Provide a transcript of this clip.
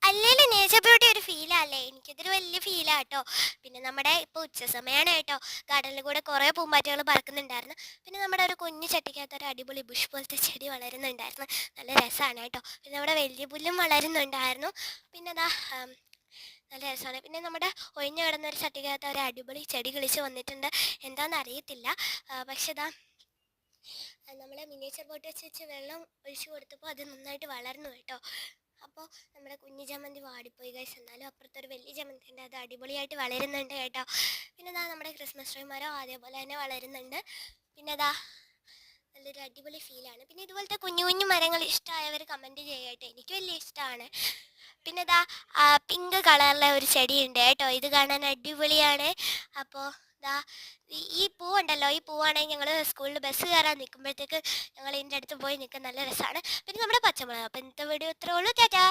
അല്ലേലും nature beauty ഒരു ഫീലല്ലേ, എനിക്കതൊരു വലിയ ഫീലാട്ടോ. പിന്നെ നമ്മുടെ ഇപ്പോൾ ഉച്ച സമയമാണ് കേട്ടോ, ഗാർഡനിൽ കൂടെ കുറേ പൂമ്പാറ്റകൾ പറക്കുന്നുണ്ടായിരുന്നു. പിന്നെ നമ്മുടെ ഒരു കുഞ്ഞു ചട്ടിക്കകത്ത് ഒരു അടിപൊളി ബുഷ് പോലത്തെ ചെടി വളരുന്നുണ്ടായിരുന്നു, നല്ല രസമാണ് കേട്ടോ. പിന്നെ നമ്മുടെ വലിയ പുല്ലും വളരുന്നുണ്ടായിരുന്നു. പിന്നെ അതാ നല്ല രസമാണ്. പിന്നെ നമ്മുടെ ഒഴിഞ്ഞു കിടന്നൊരു ചട്ടിക്കകത്ത് ഒരു അടിപൊളി ചെടി കിളിച്ച് വന്നിട്ടുണ്ട്, എന്താണെന്ന് അറിയത്തില്ല. പക്ഷെ ഇതാ നമ്മൾ മിനിയേച്ചർ പോട്ട് വെച്ച് വെള്ളം ഒഴിച്ചു കൊടുത്തപ്പോൾ അത് നന്നായിട്ട് വളർന്നു കേട്ടോ. അപ്പോൾ നമ്മുടെ കുഞ്ഞു ജമന്തി വാടിപ്പോയി ഗൈസ്, എന്നാലും അപ്പുറത്തൊരു വലിയ ജമന്തി ഉണ്ട്, അത് അടിപൊളിയായിട്ട് വളരുന്നുണ്ട് കേട്ടോ. പിന്നെ അതാ നമ്മുടെ ക്രിസ്മസ് ട്രീ മരം അതേപോലെ തന്നെ വളരുന്നുണ്ട്. പിന്നെ അതാ നല്ലൊരു അടിപൊളി ഫീലാണ്. പിന്നെ ഇതുപോലത്തെ കുഞ്ഞു കുഞ്ഞു മരങ്ങൾ ഇഷ്ടമായവർ കമൻറ്റ് ചെയ്യട്ടെ, എനിക്ക് വലിയ ഇഷ്ടമാണ്. പിന്നെ ഇതാ പിങ്ക് കളറിലെ ഒരു ചെടിയുണ്ട് കേട്ടോ, ഇത് കാണാൻ അടിപൊളിയാണ്. അപ്പോൾ ഇതാ ഈ പൂവുണ്ടല്ലോ, ഈ പൂവാണെങ്കിൽ ഞങ്ങൾ സ്കൂളിൽ ബസ് കയറാൻ നിൽക്കുമ്പോഴത്തേക്ക് ഞങ്ങൾ ഇതിൻ്റെ അടുത്ത് പോയി നിൽക്കാൻ നല്ല രസമാണ്. പിന്നെ നമ്മുടെ പച്ചമുളക്. അപ്പോൾ ഇന്നത്തെ വീഡിയോ ഇത്രേ ഉള്ളൂ, ടാറ്റാ.